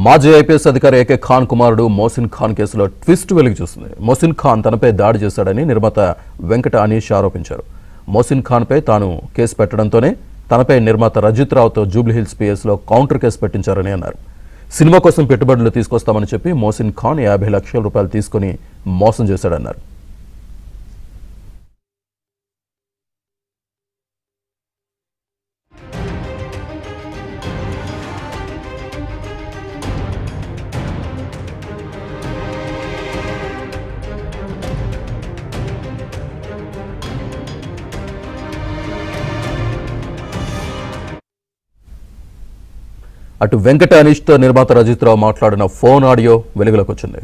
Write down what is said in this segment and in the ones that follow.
మాజీ ఐపీఎస్ అధికారి ఏకే ఖాన్ కుమారుడు మోసిన్ ఖాన్ కేసులో ట్విస్ట్ వెలుగు చూస్తుంది. మోసిన్ ఖాన్ తనపై దాడి చేశాడని నిర్మాత వెంకట అనీష్ ఆరోపించారు. మోసిన్ ఖాన్పై తాను కేసు పెట్టడంతోనే తనపై నిర్మాత రజిత్ రావుతో జూబ్లీహిల్స్ పిఎస్లో కౌంటర్ కేసు పెట్టించారని అన్నారు. సినిమా కోసం పెట్టుబడులు తీసుకొస్తామని చెప్పి మోసిన్ ఖాన్ 50 లక్షల రూపాయలు తీసుకుని మోసం చేశాడన్నారు. అటు వెంకట అనీష్తో నిర్మాత రజిత్ రావు మాట్లాడిన ఫోన్ ఆడియో వెలుగులోకి వచ్చింది.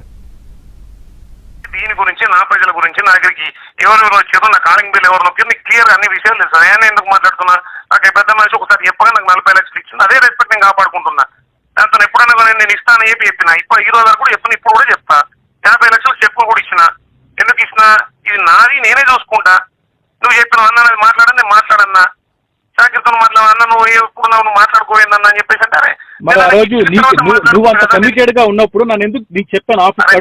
దీని గురించి నా ప్రజల గురించి నా దగ్గరికి ఎవరెవరు వచ్చారో నా కాలింగ్ బిల్ ఎవరు నొక్కి నీకు క్లియర్ అన్ని విషయాలు తెలుసు. నేను ఎందుకు మాట్లాడుతున్నా? నాకు పెద్ద మనిషి ఒకసారి చెప్పగా నాకు 40 లక్షలు ఇచ్చింది. అదే రెస్పెక్ట్ నేను కాపాడుకుంటున్నా. దాంతో ఎప్పుడైనా నేను ఇస్తాను చెప్పిన ఇప్పుడు ఈ రోజు కూడా చెప్తున్నా, ఇప్పుడు కూడా చెప్తా. 50 లక్షలు చెప్పు కూడా ఇచ్చిన. ఎందుకు ఇచ్చిన? ఇది నాది, నేనే చూసుకుంటా. నువ్వు చెప్పిన అన్న మాట్లాడని నేను మాట్లాడన్నా, శాఖతో మాట్లాడన్నా, నువ్వు ఎప్పుడు నువ్వు మాట్లాడుకోయిందన్నా అని చెప్పేసి అంటారే. మరి ఆ రోజు నువ్వు అంత కమిటెడ్ గా ఉన్నప్పుడు నన్ను ఎందుకు నీకు చెప్పాను ఆఫీస్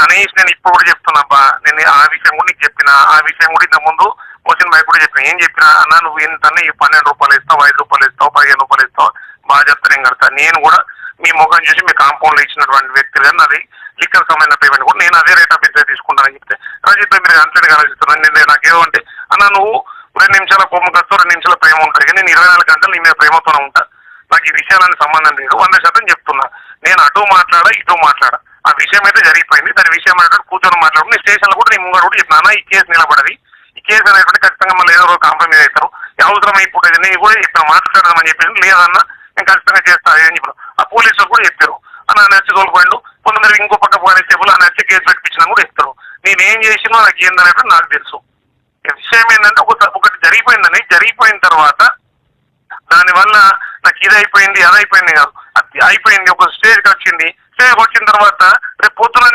అనేసి నేను ఇప్పుడు కూడా చెప్తున్నాబ్బా. నేను ఆ విషయం కూడా నీకు చెప్పిన, ఆ విషయం కూడా ఇంత ముందు మోషన్ బై కూడా చెప్పిన. ఏం చెప్పినా అన్న నువ్వు ఇంతనే 12 రూపాయలు ఇస్తావు, 5 రూపాయలు ఇస్తావు, 15 రూపాయలు ఇస్తావు, బాగా చెప్తా నేను కడతా. నేను కూడా మీ ముఖం చూసి మీ కాంపౌండ్ లో ఇచ్చినటువంటి వ్యక్తులు కానీ అది లిక్కర్ సంబంధించిన పేమెంట్ కూడా నేను అదే రేట్ ఆఫ్ ఇంట్రెస్ట్ తీసుకుంటానని చెప్తే రజిత్ మీరు అంతేగా ఆలోచిస్తున్నాను. నేను నాకేమంటే అన్న నువ్వు 2 నిమిషాల కోపం కష్టం, 2 నిమిషాల ప్రేమ ఉంటుంది కానీ నేను 24 గంటలు నీ మీద ప్రేమతోనే ఉంటా. నాకు ఈ విషయాలని సంబంధం లేదు, 100% చెప్తున్నా. నేను అటు మాట్లాడా ఇటు మాట్లాడా. ఆ విషయం అయితే జరిగిపోయింది. దాని విషయం మాట్లాడు కూర్చొని మాట్లాడు. నీ స్టేషన్లో కూడా నీ ముంగడు కూడా చెప్పినా ఈ కేసు నిలబడది, ఈ కేసు అనేటువంటి ఖచ్చితంగా మళ్ళీ ఏదో రోజు కాంప్రమైజ్ అవుతారు, అవసరం అయిపోతుంది. నేను కూడా చెప్పిన మాట్లాడదామని చెప్పేసి లేదన్నా నేను ఖచ్చితంగా చేస్తా అని చెప్పిన. ఆ పోలీసులు కూడా చెప్పారు అన్న నచ్చి తోలుకోండు, కొంతమంది ఇంకో పక్క కానిస్టేబుల్ ఆ నచ్చి కేసు పెట్టించినా కూడా చెప్తారు. నేనేం చేసినా నాకు ఏందనేది నాకు తెలుసు. విషయం ఏంటంటే ఒకటి జరిగిపోయిందని, జరిగిపోయిన తర్వాత దానివల్ల నాకు ఇది అయిపోయింది అది అయిపోయింది కాదు, అది అయిపోయింది. ఒక స్టేజ్కి వచ్చింది. స్టేజ్కి వచ్చిన తర్వాత రేపు పొద్దున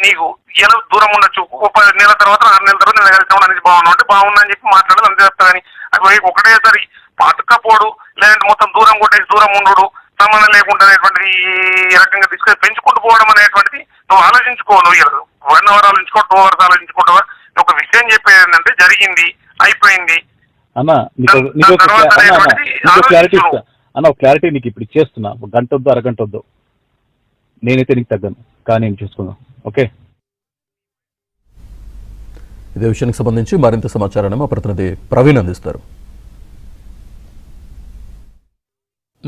నీకు ఎలా దూరం ఉండొచ్చు, 10 నెలల తర్వాత 6 నెలల తర్వాత నేను కలిసి అనేది బాగున్నావు అంటే బాగున్నా అని చెప్పి మాట్లాడదు అంతే చెప్తా. కానీ అది ఒకటేసారి పాతకపోడు లేదంటే మొత్తం దూరం కొట్టేసి దూరం ఉండడు, సంబంధం లేకుండా అనేటువంటిది ఈ రకంగా తీసుకొని పెంచుకుంటూ పోవడం అనేటువంటిది నువ్వు ఆలోచించుకో. నువ్వు 1 అవర్ ఆలోచించుకో, 2 అవర్స్ ఆలోచించుకుంటావా? ఒక విషయం చెప్పేది ఏంటంటే జరిగింది అయిపోయింది అన్న. క్లారిటీ ఇస్తా అన్న, ఒక క్లారిటీ నీకు ఇప్పుడు ఇచ్చేస్తున్నా. 1 గంట వద్దు, అరగంట వద్దు, నేనైతే నీకు తగ్గను, కానీ ఏం చేసుకుందాం. ఓకే, ఇదే విషయానికి సంబంధించి మరింత సమాచారాన్ని మా ప్రతినిధి ప్రవీణ్ అందిస్తారు.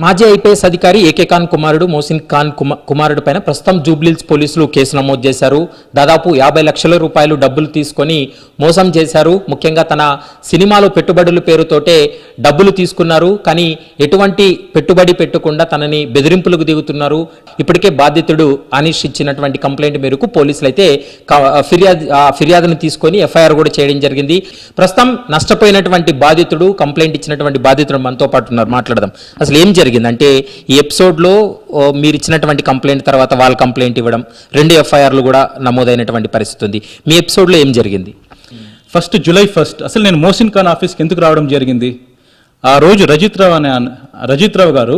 మాజీ ఐపీఎస్ అధికారి ఏకే ఖాన్ కుమారుడు మోసిన్ ఖాన్ కుమారుడు పైన ప్రస్తుతం జూబ్లీహిల్స్ పోలీసులు కేసు నమోదు చేశారు. దాదాపు 50 లక్షల రూపాయలు డబ్బులు తీసుకొని మోసం చేశారు. ముఖ్యంగా తన సినిమాలో పెట్టుబడుల పేరుతోటే డబ్బులు తీసుకున్నారు, కానీ ఎటువంటి పెట్టుబడి పెట్టకుండా తనని బెదిరింపులకు దిగుతున్నారు. ఇప్పటికే బాధితుడు అనీష్ ఇచ్చినటువంటి కంప్లైంట్ మేరకు పోలీసులు అయితే ఫిర్యాదును తీసుకొని ఎఫ్ఐఆర్ కూడా చేయడం జరిగింది. ప్రస్తుతం నష్టపోయినటువంటి బాధితుడు, కంప్లైంట్ ఇచ్చినటువంటి బాధితుడు మనతో పాటు ఉన్నారు, మాట్లాడదాం. అసలు ఏం జరిగిందంటే ఈ ఎపిసోడ్లో మీరు ఇచ్చినటువంటి కంప్లైంట్ తర్వాత వాళ్ళ కంప్లైంట్ ఇవ్వడం, 2 ఎఫ్ఐఆర్లు కూడా నమోదైనటువంటి పరిస్థితి ఉంది. మీ ఎపిసోడ్లో ఏం జరిగింది? ఫస్ట్ జూలై 1 అసలు నేను మోసిన్ ఖాన్ ఆఫీస్కి ఎందుకు రావడం జరిగింది? ఆ రోజు రజిత్ రావు గారు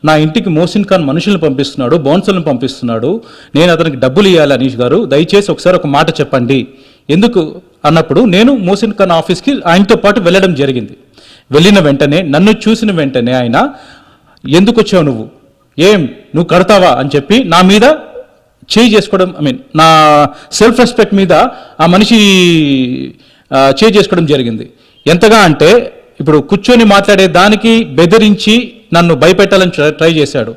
నా ఇంటికి మోసిన్ ఖాన్ మనుషులను పంపిస్తున్నాడు, బౌన్సర్లను పంపిస్తున్నాడు, నేను అతనికి డబ్బులు ఇవ్వాలి అనీష్ గారు, దయచేసి ఒకసారి ఒక మాట చెప్పండి ఎందుకు అన్నప్పుడు నేను మోసిన్ ఖాన్ ఆఫీస్కి ఆయనతో పాటు వెళ్ళడం జరిగింది. వెళ్ళిన వెంటనే నన్ను చూసిన వెంటనే ఆయన ఎందుకు వచ్చావు నువ్వు కడతావా అని చెప్పి నా మీద చేయి చేసుకోవడం, నా సెల్ఫ్ రెస్పెక్ట్ మీద ఆ మనిషి చేయి చేసుకోవడం జరిగింది. ఎంతగా అంటే ఇప్పుడు కూర్చొని మాట్లాడే దానికి బెదిరించి నన్ను భయపెట్టాలని ట్రై చేశాడు.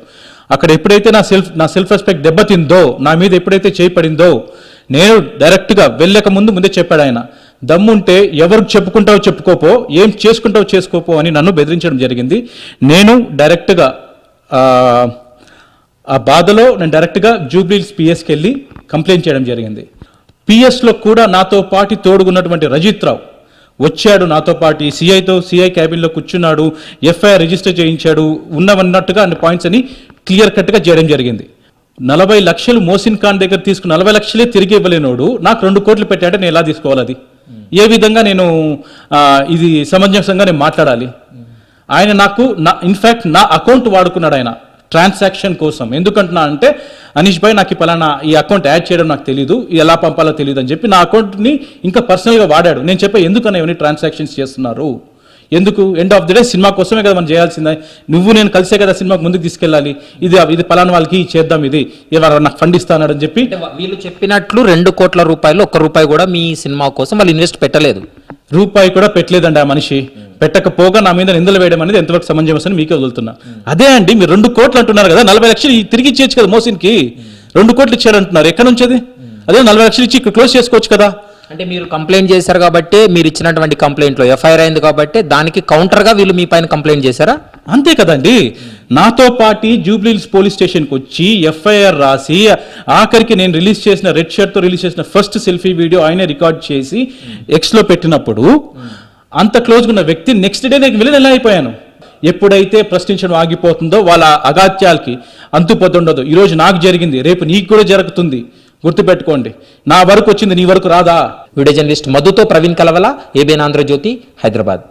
అక్కడ ఎప్పుడైతే నా సెల్ఫ్ రెస్పెక్ట్ దెబ్బతిందో, నా మీద ఎప్పుడైతే చేయి పడిందో, నేను డైరెక్ట్గా వెళ్ళక ముందే చెప్పాడు ఆయన, దమ్ముంటే ఎవరికి చెప్పుకుంటావో చెప్పుకోపో, ఏం చేసుకుంటావో చేసుకోపో అని నన్ను బెదిరించడం జరిగింది. నేను డైరెక్ట్గా ఆ బాధలో డైరెక్ట్గా జూబ్లీహిల్స్ పిఎస్కి వెళ్ళి కంప్లైంట్ చేయడం జరిగింది. పిఎస్లో కూడా నాతో పాటు తోడుగున్నటువంటి రజిత్ రావు వచ్చాడు, నాతో పాటు సిఐ క్యాబిన్లో కూర్చున్నాడు, ఎఫ్ఐఆర్ రిజిస్టర్ చేయించాడు, ఉన్నట్టుగా అన్ని పాయింట్స్ అని క్లియర్ కట్గా చేయడం జరిగింది. 40 లక్షలు మోసిన్ ఖాన్ దగ్గర తీసుకుని 40 లక్షలే తిరిగి ఇవ్వలేనోడు నాకు 2 కోట్లు పెట్టాడే నేను ఎలా తీసుకోవాలి? అది ఏ విధంగా నేను ఇది సమంజసంగా నేను మాట్లాడాలి? ఆయన ఇన్ఫ్యాక్ట్ నా అకౌంట్ వాడుకున్నాడు. ఆయన ట్రాన్సాక్షన్ కోసం. ఎందుకంటున్నా అంటే అనీష్ భాయ్ నాకు పలానా ఈ అకౌంట్ యాడ్ చేయడం నాకు తెలియదు, ఎలా పంపాలో తెలియదు అని చెప్పి నా అకౌంట్ని ఇంకా పర్సనల్గా వాడాడు. నేను చెప్పా ఎందుకన్నా ఇవన్నీ ట్రాన్సాక్షన్స్ చేస్తున్నారు, ఎందుకు? End of the day cinema కోసమే కదా మనం చేయాల్సిందే, నువ్వు నేను కలిసే కదా సినిమాకి ముందుకు తీసుకెళ్ళాలి, ఇది పలానా వాళ్ళకి చేద్దాం, ఇది ఎవరు నాకు ఫండ్ ఇస్తానని చెప్పి. వీళ్ళు చెప్పినట్లు 2 కోట్ల రూపాయలు 1 రూపాయి కూడా మీ సినిమా కోసం వాళ్ళు ఇన్వెస్ట్ పెట్టలేదు. రూపాయి కూడా పెట్టలేదండి ఆ మనిషి. పెట్టకపోగా నా మీద నిందలు వేయడం అనేది ఎంతవరకు సమంజసం అని మీకే వదులుతున్నా. అదే అండి మీరు 2 కోట్లు అంటున్నారు కదా, 40 లక్షలు తిరిగి ఇచ్చేయచ్చు కదా మోసిన్కి. 2 కోట్లు ఇచ్చారంటున్నారు, ఎక్కడి నుంచి అది? అదే 40 లక్షలు ఇచ్చి ఇక్కడ క్లోజ్ చేసుకోవచ్చు కదా. అంటే మీరు కంప్లైంట్ చేశారు కాబట్టి, మీరు ఇచ్చినటువంటి కంప్లైంట్లో ఎఫ్ఐఆర్ అయింది కాబట్టి దానికి కౌంటర్గా వీళ్ళు మీ పైన కంప్లైంట్ చేశారా? అంతే కదండి. నాతో పాటు జూబ్లీహిల్స్ పోలీస్ స్టేషన్కి వచ్చి ఎఫ్ఐఆర్ రాసి ఆఖరికి నేను రిలీజ్ చేసిన రెడ్ షర్ట్తో రిలీజ్ చేసిన ఫస్ట్ సెల్ఫీ వీడియో ఆయనే రికార్డ్ చేసి ఎక్స్లో పెట్టినప్పుడు అంత క్లోజ్గా ఉన్న వ్యక్తి నెక్స్ట్ డే నేను విలన్ ఎలా అయిపోయాను? ఎప్పుడైతే ప్రశ్నించడం ఆగిపోతుందో వాళ్ళ అగాత్యాలకి అంతుపోతుండదు. ఈరోజు నాకు జరిగింది, రేపు నీకు కూడా జరుగుతుంది. గుర్తుపెట్టుకోండి, నా వరకు వచ్చింది నీ వరకు రాదా? వీడియో జర్నలిస్ట్ మధుతో ప్రవీణ్ కలవల, ఏబిఎన్ ఆంధ్రజ్యోతి, హైదరాబాద్.